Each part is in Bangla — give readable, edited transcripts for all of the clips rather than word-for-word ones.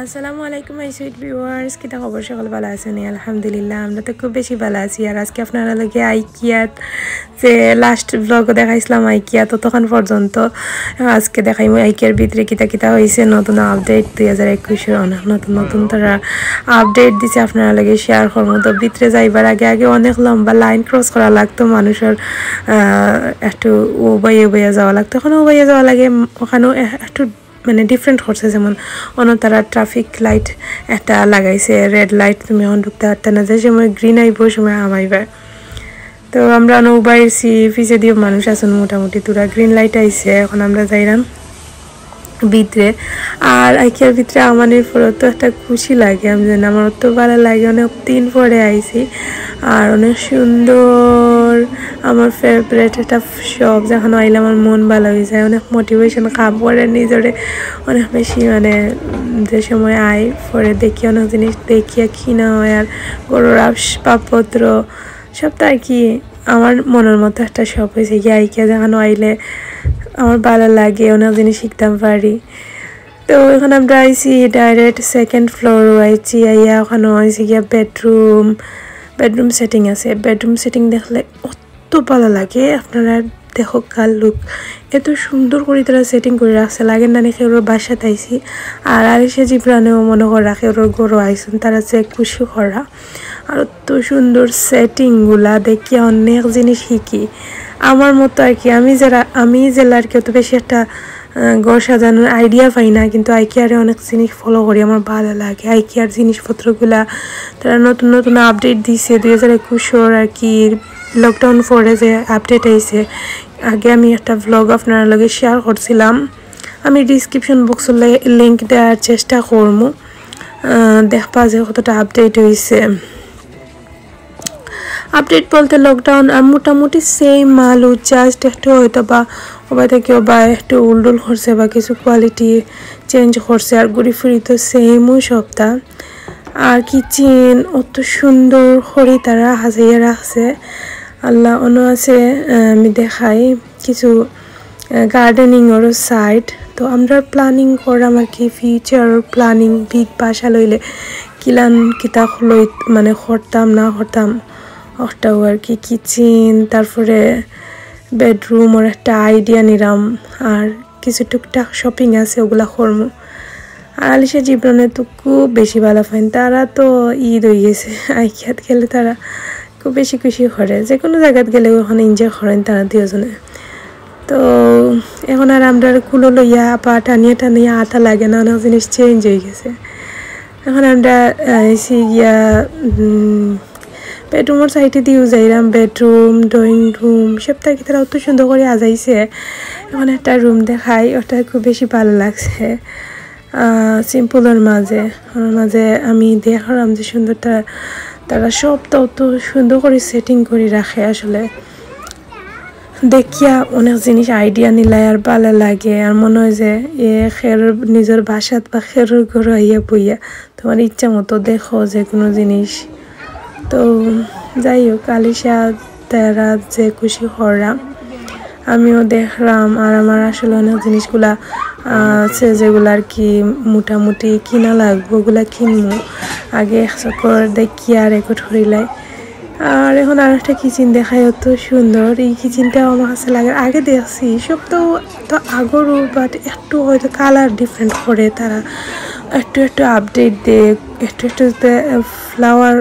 আসসালামু আলাইকুম মাই সুইট ভিউয়ার্স, কিতা খবর? সকল ভালো আছেন? আলহামদুলিল্লাহ, আমরা তো খুব বেশি ভালো আছি। আর আজকে আপনারা লগে আইকিয়াত যে লাস্ট ব্লগ দেখাইছিলাম আইকিয়া, তো তখন পর্যন্ত আজকে দেখাইমু আইকিয়ার ভিতরে কিতা কিতা হয়েছে, নতুন আপডেট 2021-এর অনেক নতুন নতুন তারা আপডেট দিছে আপনারা লগে শেয়ার করবো। তো ভিতরে যাইবার আগে আগে অনেক লম্বা লাইন ক্রস করা লাগতো, মানুষের একটু উবাইয়া যাওয়া লাগতো। এখন উবাইয়া যাওয়া লাগে, ওখানেও একটু মানে ডিফারেন্ট করছে। যেমন অন্য তারা ট্রাফিক লাইট একটা লাগাইছে, রেড লাইট, তুমি এখন ঢুকতে পারতে না, যে সময় গ্রিন আইব সময় আমাইবার। তো আমরা নৌবাইছি পিছে দিয়ে মানুষ আছেন মোটামুটি, তোরা গ্রিন লাইট আইছে, এখন আমরা যাইলাম ভিতরে। আর আইকিয়ার ভিতরে আমানের পরে তো একটা খুশি লাগে, আমি জানি আমার তো ভালো লাগে, অনেক দিন পরে আইছি। আর অনেক সুন্দর, আমার ফেভারিট একটা শপ, যখন আইলে আমার মন ভালো হয়ে যায়, অনেক মোটিভেশন কাম করে নিজরে অনেক বেশি। মানে যে সময় আই পরে দেখি অনেক জিনিস দেখিয়া কিনা হয়, আর গরুর আসবাবপত্র সব তো আর কি আমার মনের মতো একটা শপ হয়েছে গিয়ে আইকিয়া, যখন আইলে আমার ভালো লাগে, অনেক জিনিস শিখতাম পারি। তো এখন আমরা আইছি ডাইরেক্ট সেকেন্ড ফ্লোর আইছি, আইয়া ওখানে আইছি গিয়া বেডরুম সেটিং আছে। বেডরুম সেটিং দেখলে অত ভালো লাগে, আপনারা দেখো কাল লুক এত সুন্দর করে তারা সেটিং করে রাখছে, লাগে না নাকি ওর বাসাতে আইছি। আর আলিশা জিব্রানেও মনে করে রাখে ওর গরু আইসুন, তারা যে খুশি করা। আর অত সুন্দর সেটিংগুলা দেখি অনেক জিনিস শিখি আমার মতো আর কি। আমি জেলার কেউ তো বেশি একটা ঘর সাজানোর আইডিয়া পাই না, কিন্তু আইকিয়ারে অনেক জিনিস ফলো করি, আমার ভালো লাগে। আইকিয়ার জিনিসপত্রগুলা তারা নতুন নতুন আপডেট দিছে 2021 আর কি, লকডাউন পরে যে আপডেট আইছে। আগে আমি একটা ভ্লগ আপনার লগে শেয়ার করছিলাম, আমি ডিসক্রিপশন বক্সে লিঙ্ক দেওয়ার চেষ্টা করবো, দেখবা যে কতটা আপডেট হয়েছে। আপডেট বলতে লকডাউন আর মোটামুটি সেম মালু, জাস্ট একটু হয়তো বা ওবাই থেকে বা একটু উল্ডুল করছে বা কিছু কোয়ালিটি চেঞ্জ করছে, আর ঘুরি ফিরি তো সেমও সপ্তাহ। আর কিচেন অত সুন্দর করে তারা হাজাইয়া রাখছে, আল্লাহ অন্য আছে। আমি দেখাই কিছু গার্ডেনিংয়েরও সাইড। তো আমরা প্ল্যানিং করলাম আর কি, ফিউচার প্ল্যানিং বিগ বাসা লইলে কিলান কিতা লই মানে করতাম না করতাম ওটাও আর কি। কিচেন, তারপরে বেডরুমের একটা আইডিয়া নিলাম, আর কিছু টুকটাক শপিং আছে ওগুলা করবো। আর আলিশা জীবনে তো খুব বেশি ভালো পাইন, তারা তো ঈদ হয়ে গেছে, আইকিয়াত গেলে তারা খুব বেশি খুশি করে, যে কোনো জায়গাত গেলে ওখানে এনজয় করেন তারা দুজনে। তো এখন আর আমরা কুলো লইয়া পা টানিয়ে আটা লাগে না, অনেক জিনিস চেঞ্জ হয়ে গেছে। এখন আমরা এসে গিয়া বেডরুমের সাইডে দিয়েও যাইলাম, বেডরুম ড্রয়িং রুম সব থাকি তারা অত সুন্দর করে আজাইছে। এখন একটা রুম দেখাই, ওটা খুব বেশি ভালো লাগছে, সিম্পলের মাঝে আমি দেখলাম যে সুন্দর তারা সবটা অত সুন্দর করে সেটিং করে রাখে। আসলে দেখিয়া অনেক জিনিস আইডিয়া নিলাই আর ভালো লাগে, আর মনে হয় যে খেরের নিজের বাসাত বা খেরের ঘরে আইয়া বইয়া তোমার ইচ্ছা মতো দেখো যে কোনো জিনিস। তো যাই হোক, আলিশা তারা যে খুশি করা আমিও দেখলাম। আর আমার আসলে অনেক জিনিসগুলা আছে যেগুলো আর কি মোটামুটি কিনা লাগবো, ওগুলা কিনবো আগে একচক্কর দেখিয়া রেকর্ড করিলাই। আর এখন আর একটা কিচেন দেখায়, অত সুন্দর এই কিচেনটাও আমার কাছে লাগে। আগে দেখছি সব তো আগরও, বাট একটু হয়তো কালার ডিফারেন্ট করে তারা, একটু আপডেট দেয়, একটু ফ্লাওয়ার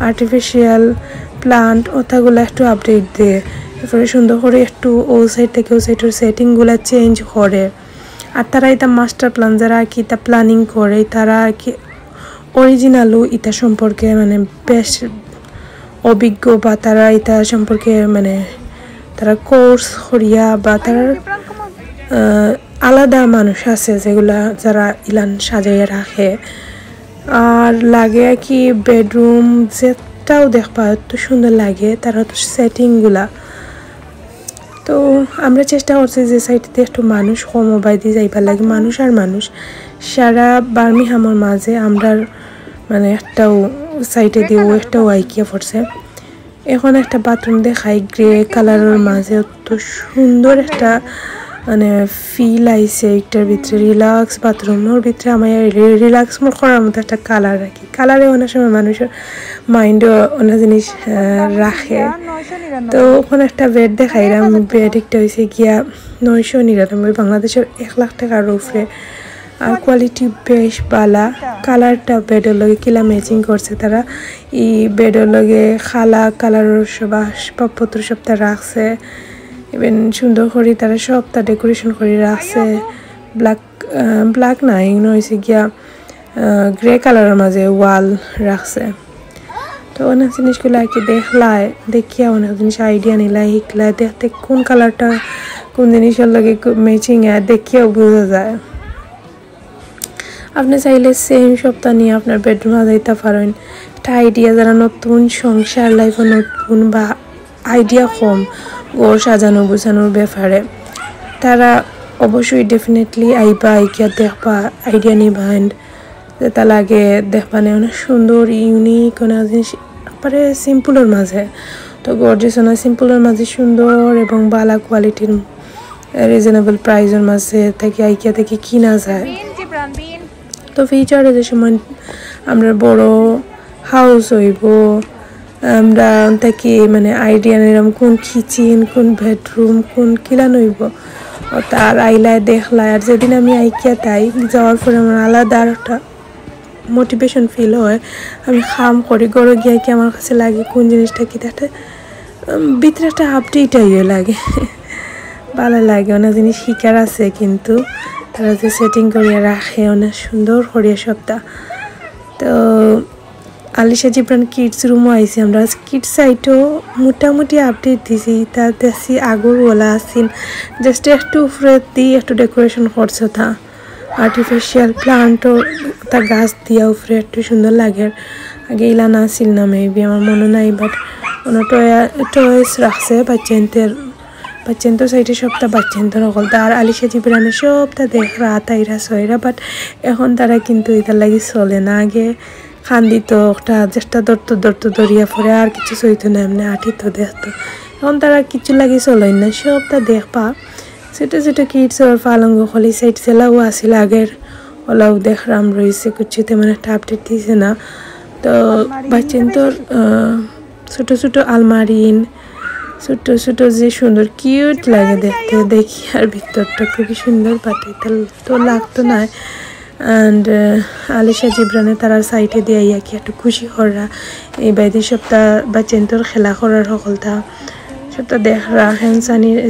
আর্টিফিশিয়াল প্লান্ট ওটাগুলো একটু আপডেট দেয়, এরপরে সুন্দর করে একটু ও সাইড থেকে ও সাইডের সেটিংগুলো চেঞ্জ করে। আর তারা এটা মাস্টার প্ল্যান যারা আর কি এটা প্ল্যানিং করে, তারা আর কি অরিজিনালও এটা সম্পর্কে মানে বেশ অভিজ্ঞ, বা তারা এটা সম্পর্কে মানে তারা কোর্স করিয়া, বা তার আলাদা মানুষ আছে যেগুলা যারা ইলান সাজাইয়া রাখে। আর লাগে আর কি বেডরুম যেটাও দেখবা এত সুন্দর লাগে তারা তো সেটিংগুলা। তো আমরা চেষ্টা করছি যে সাইডে একটু মানুষ কম দিয়ে যাইবার লাগে, মানুষ আর মানুষ সারা বার্মিংহামের মাঝে আমরা মানে একটাও সাইডে দিয়েও একটাও আইকিয়া পড়ছে। এখন একটা বাথরুম দেখাই গ্রে কালারের মাঝে, অত সুন্দর একটা মানে ফিল আইছে একটার ভিতরে রিল্যাক্স বাথরুমের ভিতরে আমার রিল্যাক্স মোর করার মতো একটা কালার রাখি কালারে অনেক সময় মানুষের মাইন্ডও অনেক জিনিস রাখে তো ওখানে একটা বেড দেখাইলাম বেড একটা হয়েছে গিয়া 999 বাংলাদেশের 1 লাখ টাকার উপরে আর কোয়ালিটি বেশ বালা কালারটা বেডের লগে কিলা ম্যাচিং করছে তারা এই বেডের লগে খালা কালারের সব আসবাবপত্র সবটা রাখছে ইভেন সুন্দর করে তারা সবটা ডেকোরেশন করে রাখছে ব্ল্যাক না এগুলো হয়েছে গিয়া গ্রে কালারের মাঝে ওয়াল রাখছে তো অনেক জিনিসগুলো আর কি দেখলায় দেখিয়া অনেক জিনিস আইডিয়া নিলাই শিখলায় দেখতে কোন কালারটা কোন জিনিসের লগে ম্যাচিং দেখিয়াও বোঝা যায় আপনি চাইলে সেম সপ্তাহ নিয়ে আপনার বেডরুমে যাইতে পারেন একটা আইডিয়া যারা নতুন সংসার লাইফে নতুন বা আইডিয়া কম ঘর সাজানো গোছানোর ব্যাপারে তারা অবশ্যই ডেফিনেটলি আইবা আইকিয়া দেখবা আইডিয়া নিবা যেটা লাগে দেখবা না অনেক সুন্দর ইউনিক অনেক জিনিস একবারে সিম্পলের মাঝে তো গর্জিয়াস না সিম্পলের মাঝে সুন্দর এবং ভালো কোয়ালিটির রিজনেবল প্রাইসের মাঝে থেকে আইকিয়া থেকে কিনা যায় তো ফিউচারে যে সময় আমরা বড় হাউস হইব আমরা থেকে মানে আইডিয়া নিলাম কোন কিচেন কোন বেডরুম কোন কিলা নইব তার আইলায় দেখলায় আর যেদিন আমি আইকিয়া তাই যাওয়ার পরে আমার আলাদা একটা মোটিভেশন ফিল হয় আমি খাম করি গড়ে গিয়ে কি আমার কাছে লাগে কোন জিনিসটা কি তাতে ভিতরে একটা আপডেট আইও লাগে ভালো লাগে অনেক জিনিস শিকার আছে কিন্তু তারা যে সেটিং করিয়া রাখে অনেক সুন্দর করিয়া সবটা তো আলিশা জিব্রান কিডস রুমও আইসি আমরা কিডস সাইটও মোটামুটি আপডেট দিছি তা দেখছি আগরওয়ালা আসিন জাস্ট একটু উপরে দিয়ে একটু ডেকোরেশন করছে তা আর্টিফিশিয়াল প্লান্টও তা গাছ দিয়া উপরে একটু সুন্দর লাগে আগে ইলা না আসিল না মেবি আমার মনে নাই বাট কোনো টয়েস রাখছে বাচ্চান্তর সাইডে সবটা বাচ্চান্তর হল তার আলিশা জিব্রানের সবটা দেখ রাতাইরা সয়রা বাট এখন তারা কিন্তু এটার লাগি চলে না আগে খান দিত একটা চেষ্টা ধরতো দরিয়া পরে আর কিছু সইতো না এমনি আঠিত দেখতো এখন তারা কিছু লাগি চলেন না সবটা দেখবা ছোটো ছোটো কিডস ওর পালঙ্গ খলি সাইড সেলাও আসিল আগের ওলাও দেখরাম রয়েছে কিছু তেমন একটা আপডেট দিয়েছে না তো বাচ্চান্তর ছোটো ছোটো আলমারিন ছোটো ছোটো যে সুন্দর কিউট লাগে দেখতে দেখি আর ভিতরটা খুবই সুন্দর বাটে তো লাগতো না অ্যান্ড আলিশা জিব্রানে তারা সাইটে দিয়ে ইয়া কি একটু খুশি করা এই বাইরে সপ্তাহ বাচ্চান্তর খেলা করার সকলটা সবটা দেখরা হ্যান্ড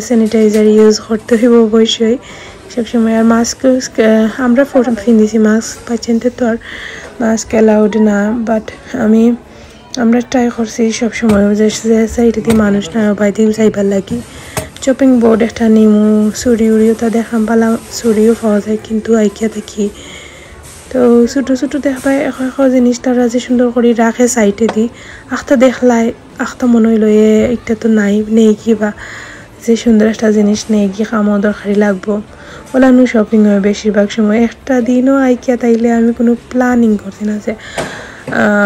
স্যানিটাইজার ইউজ করতে হইব অবশ্যই সবসময় আর মাস্ক আমরা ফিনিছি মাস্ক বাচ্চান্তর তো আর মাস্ক অ্যালাউড না বাট আমরা ট্রাই করছি সবসময় যে সাইডে দিয়ে মানুষ না বাইরে যাইবার লাগি চপিং বোর্ড একটা নিমু ছুরি উড়িও তা দেখাম পালা ছুরিও পাওয়া যায় কিন্তু আইকিয়া দেখি তো ছোটো ছোটো দেখবাই এখন জিনিস তারা যে সুন্দর করে রাখে সাইডে দি আখটা দেখলায় আখটা মনে হইল একটা তো নেই কি বা যে সুন্দর একটা জিনিস নেই কি খামো দরকারি লাগবো ওলানো শপিং হয় বেশিরভাগ সময় একটা দিনও আইকিয়া তাইলে আমি কোনো প্ল্যানিং করছি না যে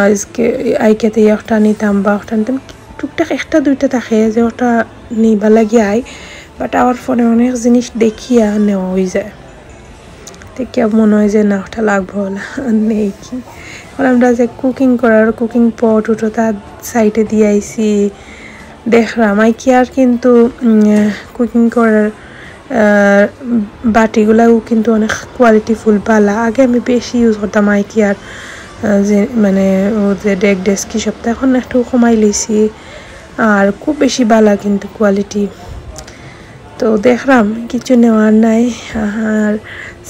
আজকে আইকিয়াতে একটা নিতাম বা একটা নিতাম টুকটাক একটা দুইটা থাকে যে ওটা নিবা লাগি বাট আমার ফোনে অনেক জিনিস দেখিয়া নেওয়া হয়ে যায় দেখিয়া মনে হয় যে না ওটা লাগবো নেই কি আমরা যে কুকিং করার কুকিং পট উঠো তার সাইডে দিয়ে আইসি দেখলাম আইকিয়ার কিন্তু কুকিং করার বাটিগুলাও কিন্তু অনেক কোয়ালিটিফুল পালা আগে আমি বেশি ইউজ করতাম আইকিয়ার যে মানে ও যে ডেস্ক কি সবটা এখন একটু কমাই লইছি আর খুব বেশি বালা কিন্তু কোয়ালিটি তো দেখলাম কিছু নেওয়ার নাই আর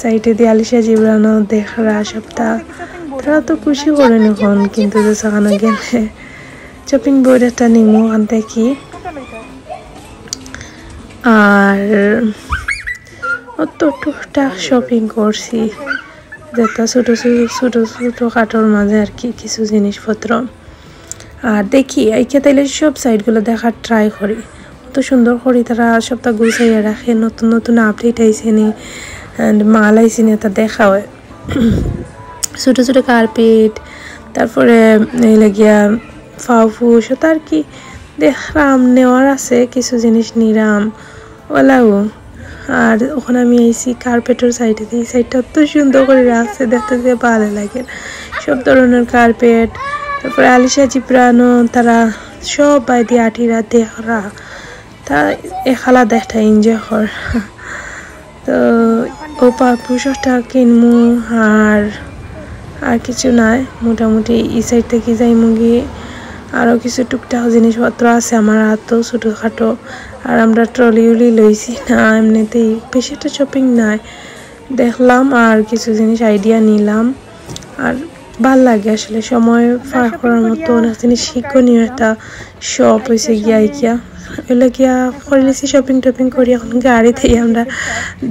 সাইডে দিয়ে আলিশা জিব্রানও দেখরা সবটা তারা তো খুশি করেন এখন কিন্তু যে সেখানে গেলে শপিং বোর্ড একটা নিমু ওখান থেকে আর অত টুকটাক শপিং করছি যেটা ছোটো খাটোর মাঝে আর কি কিছু জিনিসপত্র আর দেখি আইকে তাইলে সব সাইডগুলো দেখার ট্রাই করি অত সুন্দর করি তারা সবটা গুছাইয়া রাখে নতুন নতুন আপডেট আইসে নি অ্যান্ড মাল আইসে নি তা দেখা হয় ছোটো ছোটো কার্পেট তারপরে এই লাগিয়া ফাউফুস ওটা আর কি দেখলাম নেওয়ার আছে কিছু জিনিস নিরাম ওলাও আর ওখানে আমি এসি কার্পেটের সাইডে দিই, সাইডটা এত সুন্দর করে রাখছে, দেখতে যে ভালো লাগে। সব ধরনের কার্পেট, তারপরে আলিশা জিব্রানো তারা সব বাইদি আঠিরা দেখরা তা এখালা দেখটা এনজয় কর। তো ও পোশাকটা কিনমু আর কিছু নাই, মোটামুটি এই সাইড থেকে যাই মুগি আরও কিছু টুকটাক জিনিসপত্র আছে আমার হাতও ছোটোখাটো। আর আমরা ট্রলি উলি লইছি না, এমনিতেই বেশি একটা শপিং নাই, দেখলাম আর কিছু জিনিস আইডিয়া নিলাম। আর ভাল লাগে আসলে, সময় পার করার মতো অনেক জিনিস শিক্ষণীয় একটা শপ হয়েছে গিয়া এগুলো গিয়া করেছি শপিং টপিং করি। এখন গাড়িতেই আমরা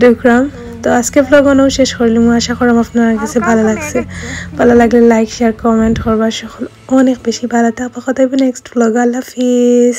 ঢুকলাম। তো আজকে ব্লগও শেষ করলাম, আশা করলাম আপনার কাছে ভালো লাগছে। ভালো লাগলে লাইক শেয়ার কমেন্ট করবার সকল অনেক বেশি ভালো থাকবে। কথা নেক্সট ব্লগ। আল্লাহ হাফিজ।